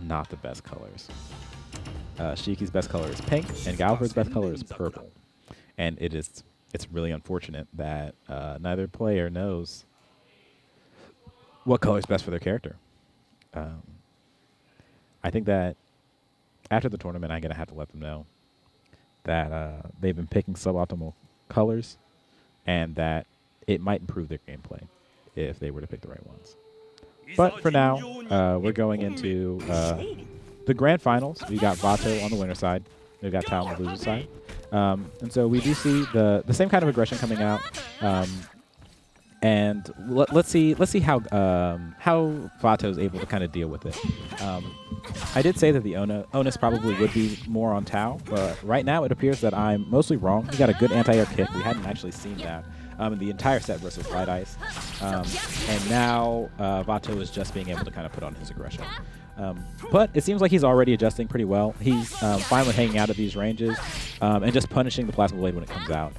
not the best colors. Shiki's best color is pink, and Galford's best color is purple. And it's really unfortunate that neither player knows what color is best for their character. I think that after the tournament, I'm going to have to let them know that they've been picking suboptimal colors and that it might improve their gameplay if they were to pick the right ones. But for now, we're going into the grand finals. We got Vato on the winner side. We've got Tao on the loser side. And so we do see the same kind of aggression coming out. And let's see how Vato is able to kind of deal with it. I did say that the onus probably would be more on Tao, but right now it appears that I'm mostly wrong. He got a good anti-air kick. We hadn't actually seen that in the entire set versus Light Ice. And now Vato is just being able to kind of put on his aggression. But it seems like he's already adjusting pretty well. He's finally hanging out at these ranges and just punishing the Plasma Blade when it comes out.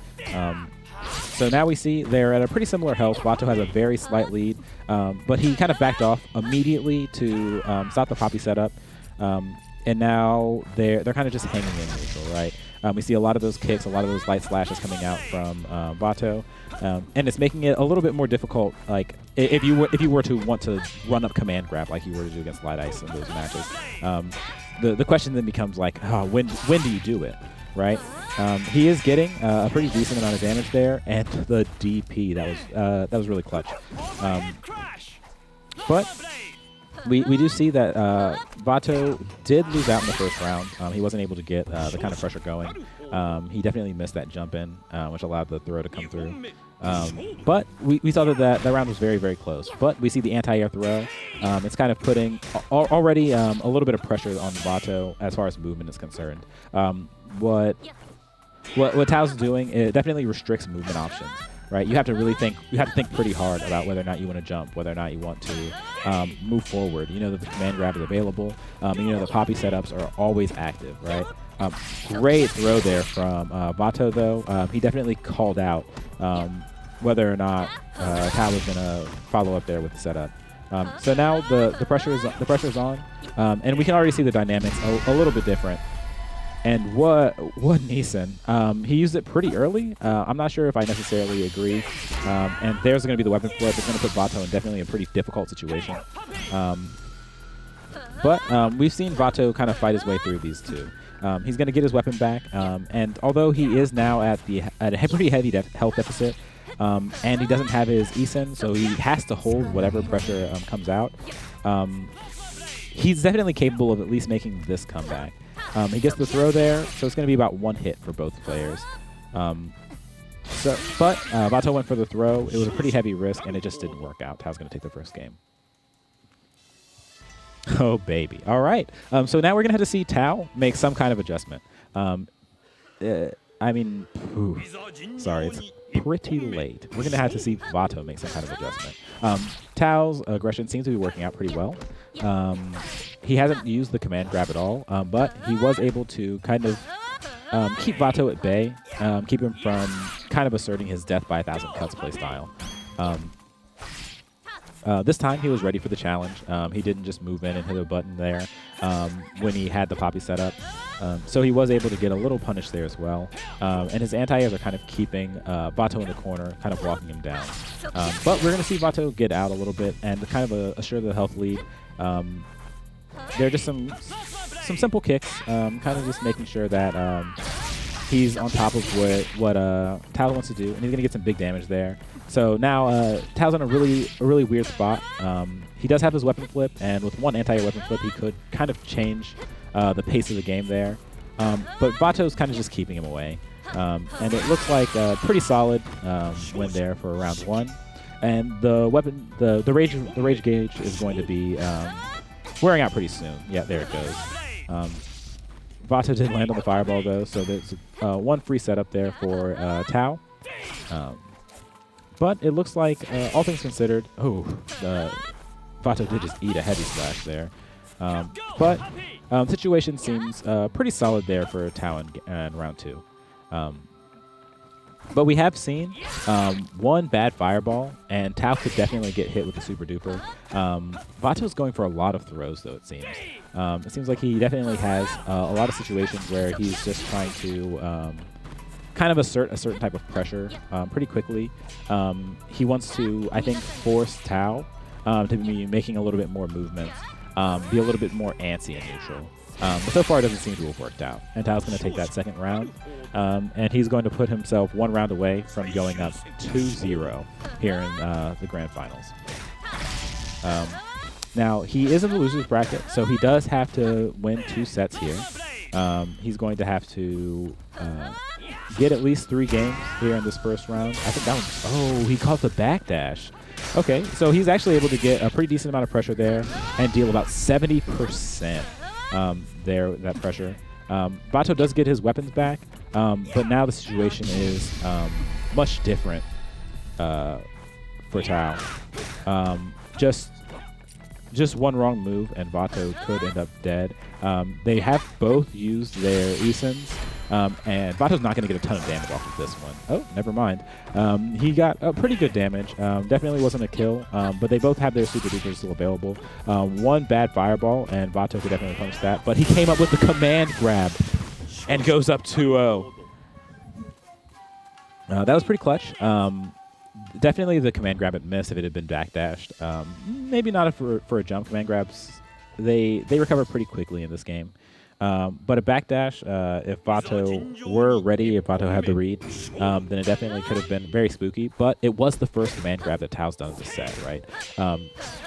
So now we see they're at a pretty similar health. Vato has a very slight lead, but he kind of backed off immediately to stop the Poppy setup. And now they're kind of just hanging in neutral, right? We see a lot of those kicks, a lot of those light slashes coming out from Vato, and it's making it a little bit more difficult. Like if you were to want to run up command grab like you were to do against Light Ice in those matches, the question then becomes like, oh, when do you do it, right? He is getting a pretty decent amount of damage there, and the DP that was really clutch. But we do see that Vato did lose out in the first round. He wasn't able to get the kind of pressure going. He definitely missed that jump in, which allowed the throw to come through. But we saw that round was very, very close. But we see the anti-air throw. It's kind of putting already a little bit of pressure on Vato as far as movement is concerned. What Tao's doing, it definitely restricts movement options. Right, you have to really think. You have to think pretty hard about whether or not you want to jump, whether or not you want to move forward. You know that the command grab is available. You know the Poppy setups are always active. Right. Great throw there from Vato, though. He definitely called out whether or not Tao was going to follow up there with the setup. So now the pressure is on, and we can already see the dynamics a little bit different. And what Neeson, he used it pretty early. I'm not sure if I necessarily agree. And there's going to be the weapon flip. It's going to put Vato in definitely a pretty difficult situation. But we've seen Vato kind of fight his way through these two. He's going to get his weapon back. And although he is now at a pretty heavy health deficit, and he doesn't have his ESIN, so he has to hold whatever pressure comes out, he's definitely capable of at least making this comeback. He gets the throw there, so it's going to be about one hit for both players. But Vato went for the throw. It was a pretty heavy risk, and it just didn't work out. Tao's going to take the first game. Oh, baby. All right. So now we're going to have to see Tao make some kind of adjustment. I mean, sorry, it's pretty late. We're going to have to see Vato make some kind of adjustment. Tao's aggression seems to be working out pretty well. He hasn't used the command grab at all, but he was able to kind of keep Vato at bay, keep him from kind of asserting his death by 1,000 cuts play style. This time he was ready for the challenge. He didn't just move in and hit a button there when he had the Poppy set up. So he was able to get a little punish there as well. And his anti-airs are kind of keeping Vato in the corner, kind of walking him down. But we're going to see Vato get out a little bit and kind of assure the health lead. There are just some simple kicks, kind of just making sure that he's on top of what Tao wants to do, and he's going to get some big damage there. So now Tao's in a really weird spot. He does have his weapon flip, and with one anti-air weapon flip, he could kind of change the pace of the game there. But Vato's kind of just keeping him away. And it looks like a pretty solid win there for round one. And the weapon, the rage gauge is going to be wearing out pretty soon. Yeah, there it goes. Vato did land on the fireball though, so there's one free setup there for Tao. But it looks like, all things considered, Vato did just eat a heavy slash there. But situation seems pretty solid there for Tao in round two. But we have seen one bad fireball, and Tao could definitely get hit with the super duper. Vato's going for a lot of throws, though, it seems. It seems like he definitely has a lot of situations where he's just trying to kind of assert a certain type of pressure pretty quickly. He wants to, I think, force Tao to be making a little bit more movements, be a little bit more antsy and neutral. But so far, it doesn't seem to have worked out. And Tao's going to take that second round, and he's going to put himself 1 round away from going up 2-0 here in the grand finals. Now, he is in the loser's bracket, so he does have to win 2 sets here. He's going to have to get at least 3 games here in this first round. I think that was... Oh, he caught the backdash. Okay, so he's actually able to get a pretty decent amount of pressure there and deal about 70%. That pressure. Vato does get his weapons back, but now the situation is much different for Tao. Just one wrong move and Vato could end up dead. They have both used their Isens, and Vato's not going to get a ton of damage off of this one. Oh, never mind. He got pretty good damage. Definitely wasn't a kill, but they both have their super dupers still available. One bad fireball, and Vato could definitely punish that, but he came up with the command grab and goes up 2-0. That was pretty clutch. Definitely the command grab had missed if it had been backdashed. Maybe not for a jump. Command grabs, they recover pretty quickly in this game. But a backdash, if Vato were ready, if Vato had the read, then it definitely could have been very spooky. But it was the first command grab that Tao's done in this set, right?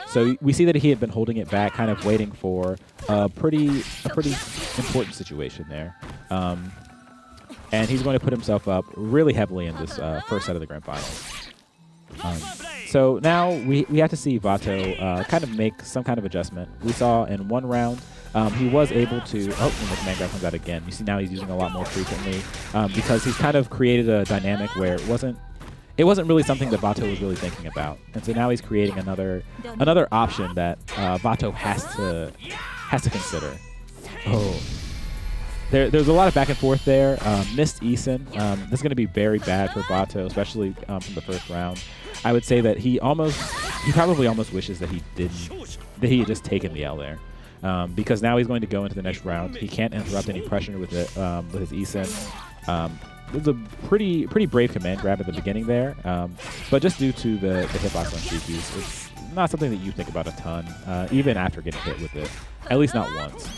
So we see that he had been holding it back, kind of waiting for a pretty important situation there. And he's going to put himself up really heavily in this first set of the grand finals. So now we have to see Vato kind of make some kind of adjustment. We saw in 1 round he was able to... Oh, when the command grab comes out again. You see now he's using a lot more frequently because he's kind of created a dynamic where it wasn't really something that Vato was really thinking about. And so now he's creating another option that Vato has to consider. Oh. There's a lot of back and forth there. Missed Isen. This is going to be very bad for Vato, especially from the first round. I would say that he probably almost wishes that he had just taken the L there, because now he's going to go into the next round. He can't interrupt any pressure with it with his Isen. It was a pretty brave command grab at the beginning there, but just due to the hitbox on Shiki's, it's not something that you think about a ton, even after getting hit with it, at least not once.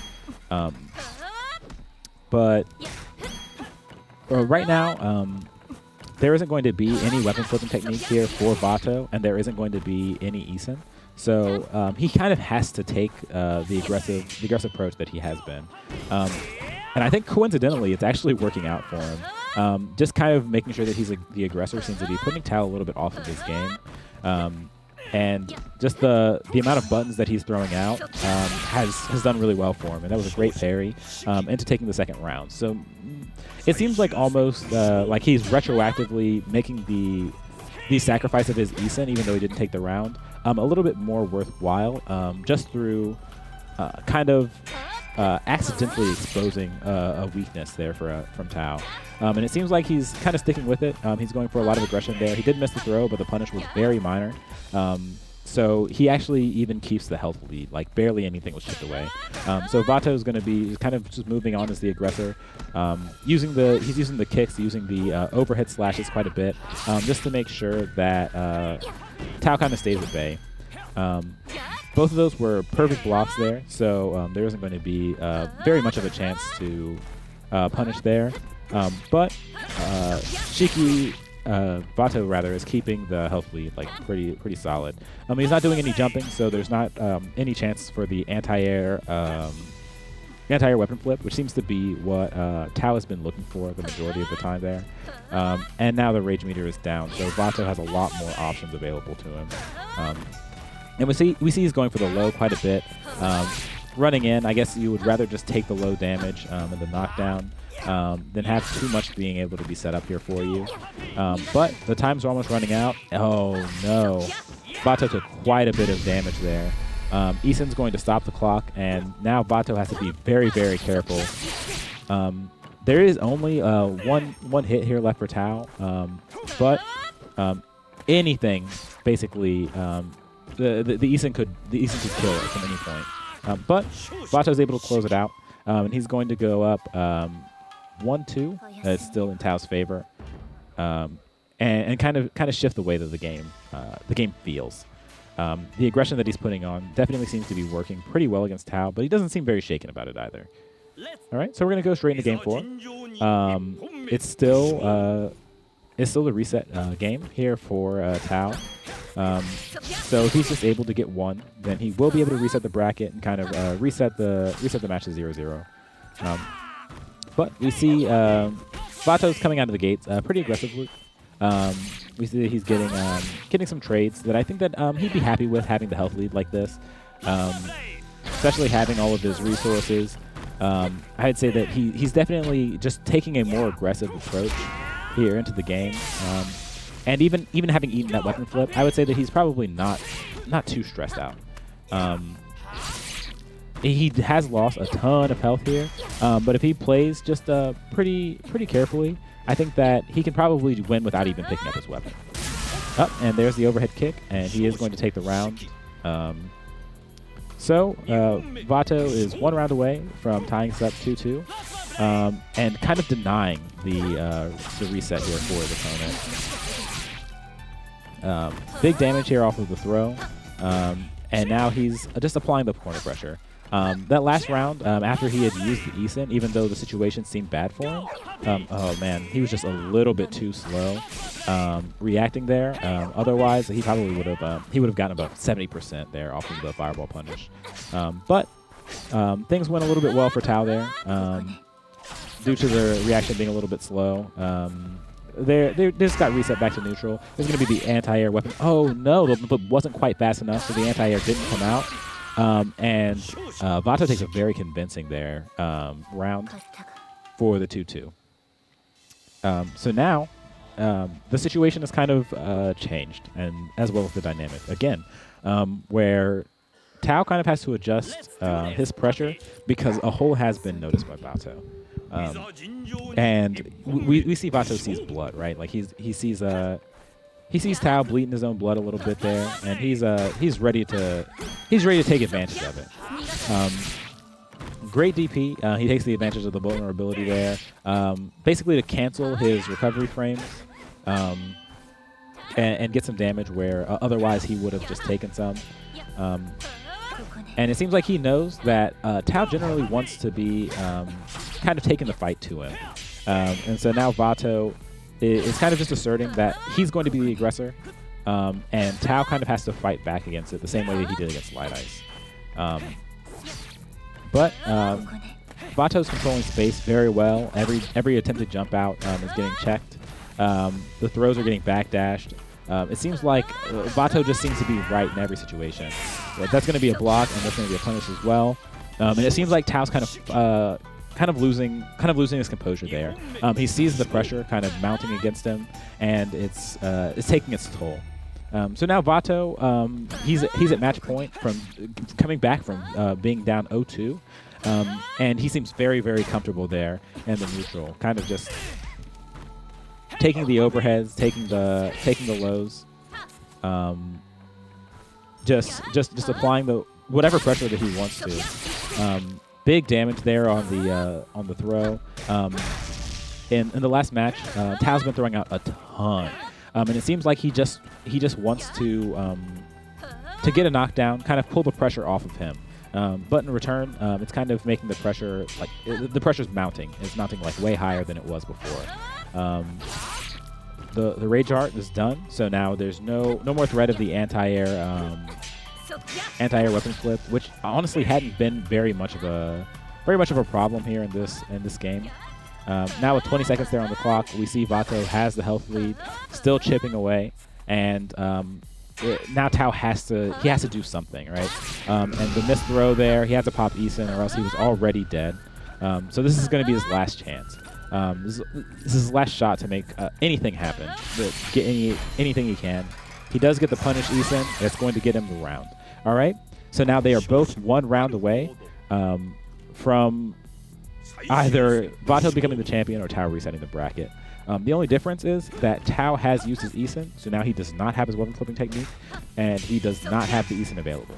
But right now, there isn't going to be any weapon flipping technique here for Vato, and there isn't going to be any Isen. So he kind of has to take the aggressive approach that he has been. And I think coincidentally, it's actually working out for him. Just kind of making sure that he's the aggressor seems to be putting Tao a little bit off of his game. And just the amount of buttons that he's throwing out has done really well for him. And that was a great parry into taking the second round. So it seems like almost like he's retroactively making the sacrifice of his Isen, even though he didn't take the round, a little bit more worthwhile just through kind of accidentally exposing a weakness there from Tao. And it seems like he's kind of sticking with it. He's going for a lot of aggression there. He did miss the throw, but the punish was very minor. So he actually even keeps the health lead, like barely anything was chipped away. So Vato is going to be kind of just moving on as the aggressor. He's using the kicks, using the overhead slashes quite a bit, just to make sure that Tao kind of stays at bay. Both of those were perfect blocks there, so there isn't going to be very much of a chance to punish there. But Shiki, Vato rather, is keeping the health lead like pretty solid. He's not doing any jumping, so there's not any chance for the anti-air weapon flip, which seems to be what Tao has been looking for the majority of the time there. And now the rage meter is down, so Vato has a lot more options available to him. And we see he's going for the low quite a bit. Running in, I guess you would rather just take the low damage and the knockdown than have too much being able to be set up here for you. But the times are almost running out. Oh no. Vato took quite a bit of damage there. Isen's going to stop the clock, and now Vato has to be very, very careful. There is only one hit here left for Tao, but anything basically the Isin could kill it from any point. But Vato's able to close it out, and he's going to go up 1-2. It's still in Tao's favor, and kind of shift the way that the game feels. The aggression that he's putting on definitely seems to be working pretty well against Tao, but he doesn't seem very shaken about it either. All right, so we're going to go straight into game 4. It's still the reset game here for Tao. So if he's just able to get 1, then he will be able to reset the bracket and kind of reset the match to 0-0. But we see Vato's coming out of the gates pretty aggressively. We see that he's getting some trades that I think that he'd be happy with, having the health lead like this, especially having all of his resources. I'd say that he's definitely just taking a more aggressive approach here into the game, and even having eaten that weapon flip, I would say that he's probably not too stressed out. He has lost a ton of health here, but if he plays just pretty carefully, I think that he can probably win without even picking up his weapon. And there's the overhead kick, and he is going to take the round. So Vato is 1 round away from tying us up 2-2, and kind of denying the reset here for his opponent. Big damage here off of the throw, and now he's just applying the corner pressure. That last round, after he had used the Isin, even though the situation seemed bad for him, oh man, he was just a little bit too slow reacting there. Otherwise, he probably would have gotten about 70% there off of the fireball punish. But things went a little bit well for Tao there, due to the reaction being a little bit slow. They just got reset back to neutral. There's going to be the anti-air weapon. Oh no, the flip wasn't quite fast enough, so the anti-air didn't come out. And Vato takes a very convincing there round for the 2-2. So now the situation has kind of changed, and as well as the dynamic again, where Tao kind of has to adjust his pressure because a hole has been noticed by Vato. And we see Vato sees blood, right? Like he sees Tao bleeding his own blood a little bit there, and he's ready to take advantage of it. Great DP. He takes the advantage of the vulnerability there, basically to cancel his recovery frames, and get some damage where otherwise he would have just taken some. And it seems like he knows that Tao generally wants to be kind of taking the fight to him, and so now Vato is kind of just asserting that he's going to be the aggressor, and Tao kind of has to fight back against it the same way that he did against Light Ice. But Vato's controlling space very well. Every attempted jump out is getting checked. The throws are getting backdashed. It seems like Vato just seems to be right in every situation. That's going to be a block, and that's going to be a punish as well. And it seems like Tao's kind of losing his composure there. He sees the pressure kind of mounting against him, and it's taking its toll. So now Vato, he's at match point from coming back from being down 0-2, and he seems very, very comfortable there in the neutral, kind of just taking the overheads, taking the lows, just applying whatever pressure that he wants to. Big damage there on the throw. In the last match, Tao's been throwing out a ton, and it seems like he just wants to get a knockdown, kind of pull the pressure off of him. But in return, it's kind of making the pressure the pressure's mounting. It's mounting like way higher than it was before. The rage art is done, so now there's no more threat of the anti-air weapon flip, which honestly hadn't been very much of a problem here in this game. Now with 20 seconds there on the clock, we see Vato has the health lead, still chipping away, and now Tao has to do something, right? And the missed throw there, he had to pop Isin, or else he was already dead. So this is going to be his last chance. This is his last shot to make anything happen, get anything he can. He does get the punish Isin. That's going to get him the round. All right. So now they are both 1 round away from either Vato becoming the champion or Tao resetting the bracket. The only difference is that Tao has used his Eason, so now he does not have his weapon flipping technique, and he does not have the Eason available.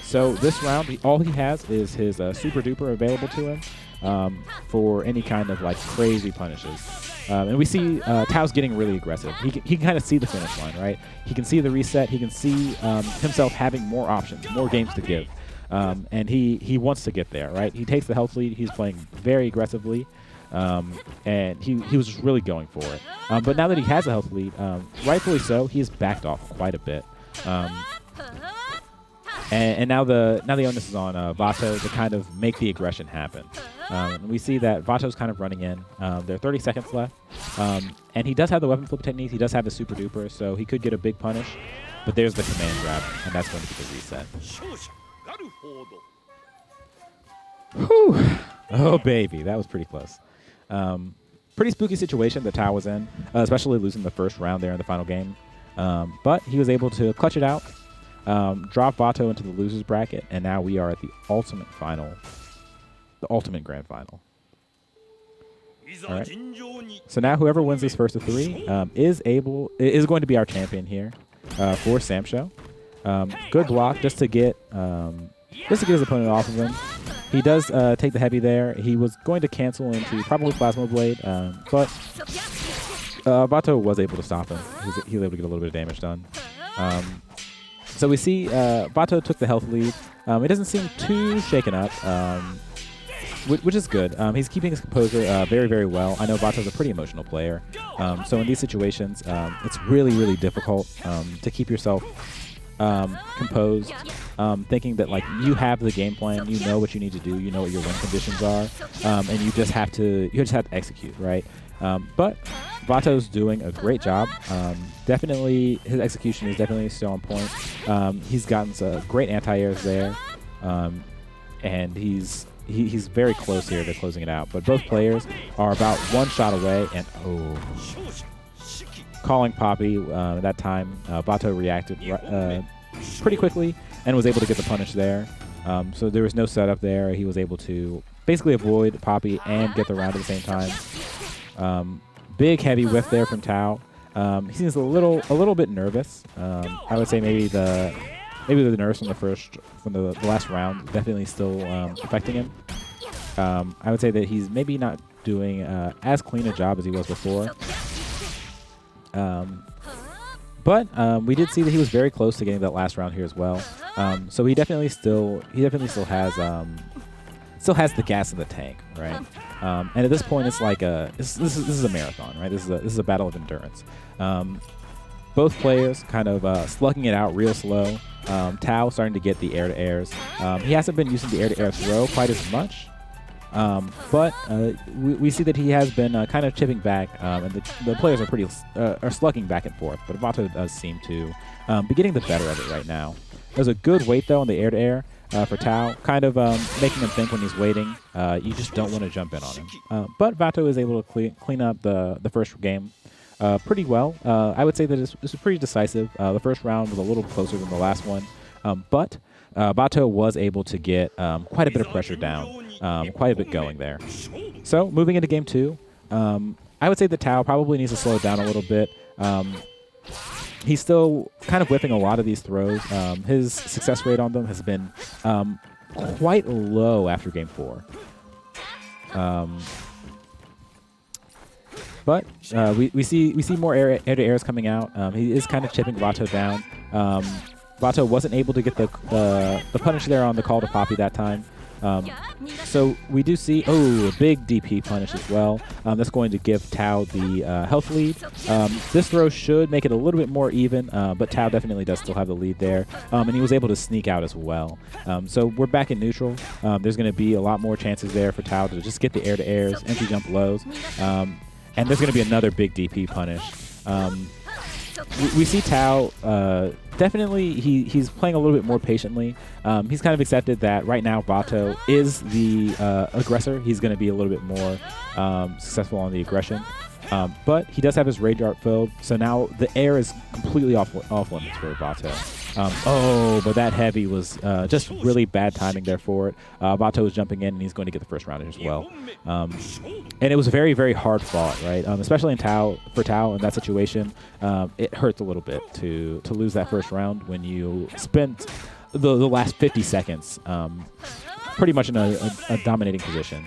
So this round, all he has is his Super Duper available to him for any kind of like crazy punishes. And we see Tao's getting really aggressive. He can kind of see the finish line, right? He can see the reset. He can see himself having more options, more games to give. And he wants to get there, right? He takes the health lead. He's playing very aggressively. And he was just really going for it. But now that he has a health lead, rightfully so, he's backed off quite a bit. And now the onus is on Vato to kind of make the aggression happen. We see that Vato's kind of running in. There are 30 seconds left. And he does have the weapon flip technique. He does have the Super Duper, so he could get a big punish. But there's the command grab, and that's going to be the reset. Whew. Oh, baby. That was pretty close. Pretty spooky situation that Tao was in, especially losing the first round there in the final game. But he was able to clutch it out, drop Vato into the loser's bracket, and now we are at the ultimate final, the ultimate grand final. All right. So now whoever wins this first of three is going to be our champion here for SamSho. Good block just to get his opponent off of him. He does take the heavy there. He was going to cancel into probably Plasma Blade, but Vato was able to stop him. He was able to get a little bit of damage done. So we see Vato took the health lead. It doesn't seem too shaken up, which is good. He's keeping his composure very, very well. I know Vato's a pretty emotional player. So in these situations, it's really, really difficult to keep yourself composed, thinking that like you have the game plan, you know what you need to do, you know what your win conditions are, and you just have to execute, right? But Vato's doing a great job. Definitely, his execution is definitely still on point. He's gotten some great anti-airs there, and he's very close here to closing it out. But both players are about one shot away, and calling Poppy at that time, Vato reacted pretty quickly and was able to get the punish there. So there was no setup there. He was able to basically avoid Poppy and get the round at the same time. Big heavy whiff there from Tao. He seems a little bit nervous. I would say maybe the nerves from the last round definitely still affecting him. I would say that he's maybe not doing as clean a job as he was before. But we did see that he was very close to getting that last round here as well. So he definitely still has the gas in the tank, right? And at this point, it's like this is a marathon, right? This is a battle of endurance. Both players kind of slugging it out real slow. Tao starting to get the air-to-airs. He hasn't been using the air-to-air throw quite as much. But we see that he has been kind of chipping back, and the players are slugging back and forth. But Vato does seem to be getting the better of it right now. There's a good weight though on the air-to-air for Tao, kind of making him think when he's waiting, you just don't want to jump in on him. But Vato is able to clean up the first game pretty well. I would say that this was pretty decisive. The first round was a little closer than the last one, but Vato was able to get quite a bit of pressure down. Quite a bit going there. So moving into game two, I would say that Tao probably needs to slow it down a little bit. He's still kind of whipping a lot of these throws. His success rate on them has been quite low after game four. But we see more air-to-airs coming out. He is kind of chipping Vato down. Vato wasn't able to get the punish there on the call to Poppy that time. So we do see, a big DP punish as well. That's going to give Tao the health lead. This throw should make it a little bit more even, but Tao definitely does still have the lead there. And he was able to sneak out as well. So we're back in neutral. There's going to be a lot more chances there for Tao to just get the air-to-airs, entry jump lows. And there's going to be another big DP punish. We see Tao, definitely he's playing a little bit more patiently. He's kind of accepted that right now Vato is the aggressor. He's going to be a little bit more successful on the aggression. But he does have his Rage Art filled, so now the air is completely off limits for Vato. Oh, but that heavy was just really bad timing there for it. Vato was jumping in, and he's going to get the first round as well. And it was very, very hard fought, right? Especially in for Tao in that situation. It hurts a little bit to lose that first round when you spent the last 50 seconds pretty much in a dominating position.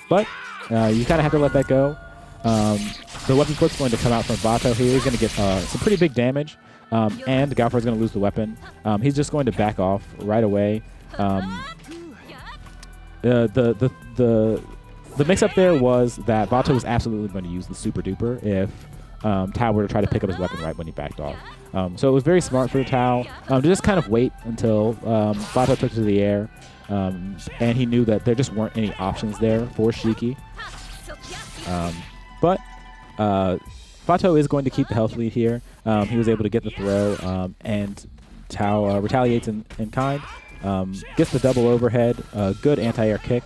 But you kind of have to let that go. The weapon flip's going to come out from Vato here. He's going to get some pretty big damage. And Galford's going to lose the weapon. He's just going to back off right away. The mix-up there was that Vato was absolutely going to use the Super Duper if Tao were to try to pick up his weapon right when he backed off. So it was very smart for Tao to just kind of wait until Vato took to the air. And he knew that there just weren't any options there for Shiki. But Vato is going to keep the health lead here. He was able to get the throw, and Tao retaliates in kind. Gets the double overhead, good anti-air kick.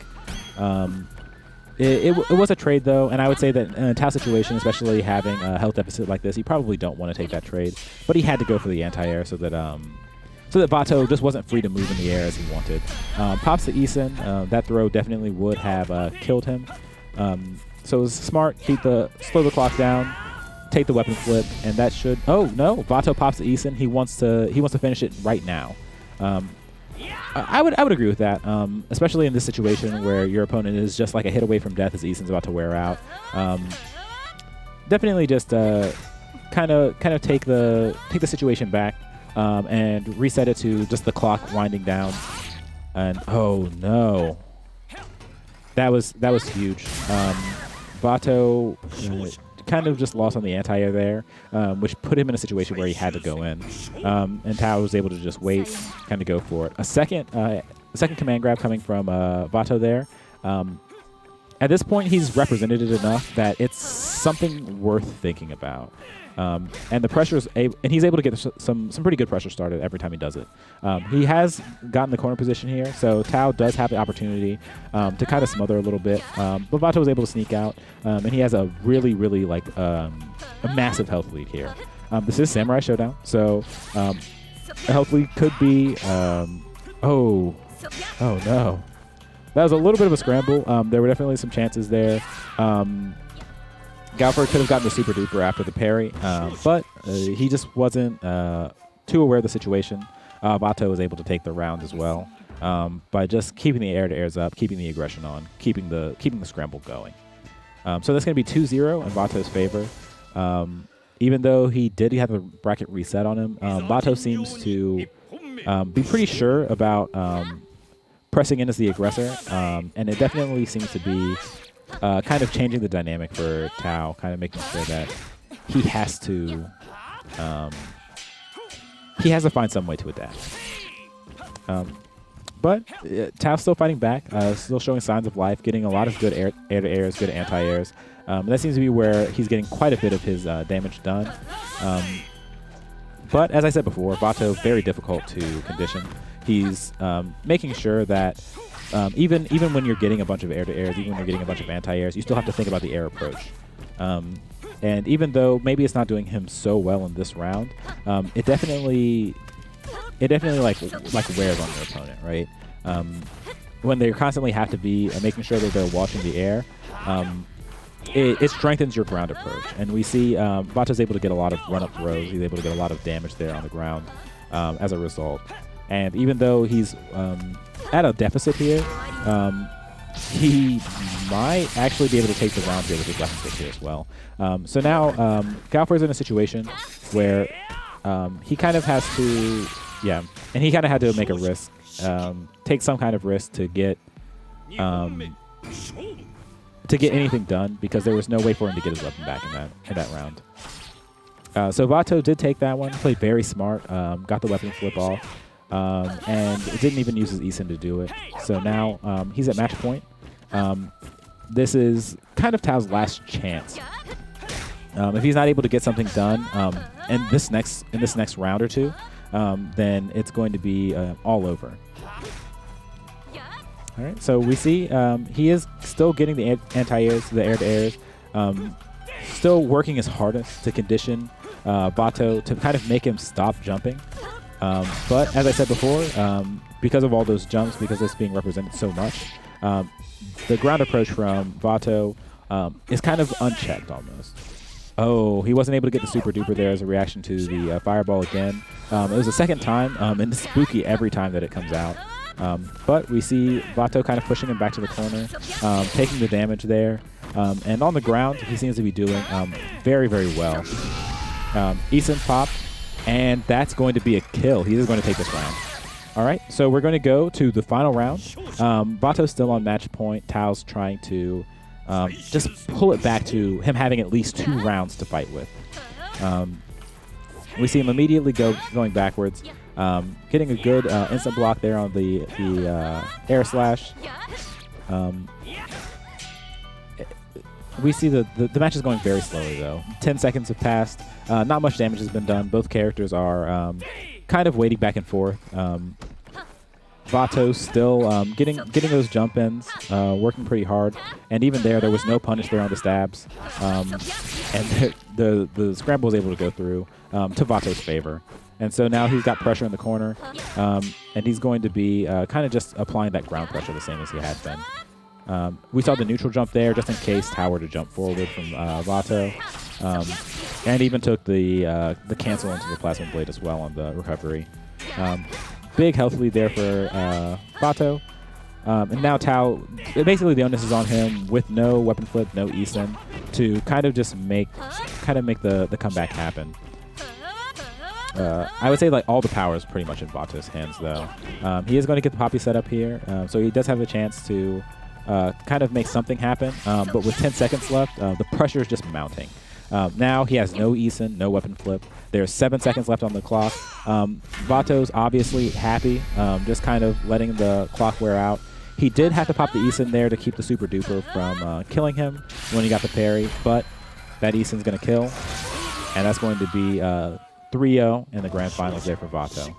It was a trade, though, and I would say that in a Tao situation, especially having a health deficit like this, you probably don't want to take that trade. But he had to go for the anti-air so that Vato just wasn't free to move in the air as he wanted. Pops to Isin. That throw definitely would have killed him. So it was smart. Slow the clock down, take the weapon flip, and that should. Oh no! Vato pops to Isin. He wants to finish it right now. I would agree with that, especially in this situation where your opponent is just like a hit away from death as Isin's about to wear out. Definitely just kind of take the situation back and reset it to just the clock winding down. And oh no, that was huge. Vato kind of just lost on the anti-air there, which put him in a situation where he had to go in. And Tao was able to just wait, kind of go for it. A second command grab coming from Vato there. At this point, he's represented it enough that it's something worth thinking about. And the pressure is and he's able to get some pretty good pressure started every time he does it. He has gotten the corner position here, so Tao does have the opportunity to kind of smother a little bit. But Vato was able to sneak out, and he has a really, really a massive health lead here. This is Samurai Shodown, so a health lead could be. Oh no. That was a little bit of a scramble. There were definitely some chances there. Galford could have gotten the Super Duper after the parry, but he just wasn't too aware of the situation. Vato was able to take the round as well by just keeping the air-to-airs up, keeping the aggression on, keeping the scramble going. So that's going to be 2-0 in Vato's favor. Even though he did have a bracket reset on him, Vato seems to be pretty sure about pressing in as the aggressor, and it definitely seems to be kind of changing the dynamic for Tao, kind of making sure that he has to find some way to adapt. But Tao's still fighting back, still showing signs of life, getting a lot of good air-to-airs, good anti-airs. That seems to be where he's getting quite a bit of his damage done. But as I said before, Vato, very difficult to condition. He's making sure that even when you're getting a bunch of air-to-airs, even when you're getting a bunch of anti-airs, you still have to think about the air approach. And even though maybe it's not doing him so well in this round, it definitely wears on your opponent, right? When they constantly have to be making sure that they're watching the air, it strengthens your ground approach. And we see Vato's able to get a lot of run-up throws. He's able to get a lot of damage there on the ground as a result. And even though he's at a deficit here, he might actually be able to take the round here with his weapon stick here as well. So now Galford's in a situation where he kind of has to, and he kind of had to make a risk, take some kind of risk to get anything done, because there was no way for him to get his weapon back in that round. So Vato did take that one, played very smart, got the weapon flip off. And it didn't even use his Isin to do it. So now he's at match point. This is kind of Tao's last chance. If he's not able to get something done in this next round or two, then it's going to be all over. All right. So we see he is still getting the anti-airs, the air-to-airs, still working his hardest to condition Vato to kind of make him stop jumping. But as I said before, because of all those jumps, because it's being represented so much, the ground approach from Vato is kind of unchecked almost. Oh, he wasn't able to get the super duper there as a reaction to the fireball again. It was the second time, and it's spooky every time that it comes out. But we see Vato kind of pushing him back to the corner, taking the damage there. And on the ground, he seems to be doing very, very well. Eason popped, and that's going to be a kill. He is going to take this round. All right, so we're going to go to the final round. Vato's still on match point. Tao's trying to just pull it back to him having at least 2 rounds to fight with. We see him immediately going backwards, getting a good instant block there on the air slash. We see the match is going very slowly, though. 10 seconds have passed. Not much damage has been done. Both characters are kind of waiting back and forth. Vato still getting those jump ins, working pretty hard, and even there was no punish there on the stabs, and the scramble was able to go through to Vato's favor, and so now he's got pressure in the corner, and he's going to be kind of just applying that ground pressure the same as he had been. We saw the neutral jump there just in case Tao were to jump forward from Vato, and even took the cancel into the plasma blade as well on the recovery. Big health lead there for Vato. And now Tao, basically the onus is on him with no weapon flip, no Eason, to kind of just make the comeback happen. I would say like all the power is pretty much in Vato's hands, though. He is going to get the Poppy set up here, so he does have a chance to kind of make something happen. But with 10 seconds left, the pressure is just mounting. Now he has no Eason, no weapon flip. There's 7 seconds left on the clock. Vato's obviously happy, just kind of letting the clock wear out. He did have to pop the Eason there to keep the super duper from killing him when he got the parry, but that Eason's going to kill, and that's going to be 3-0 in the grand finals there for Vato.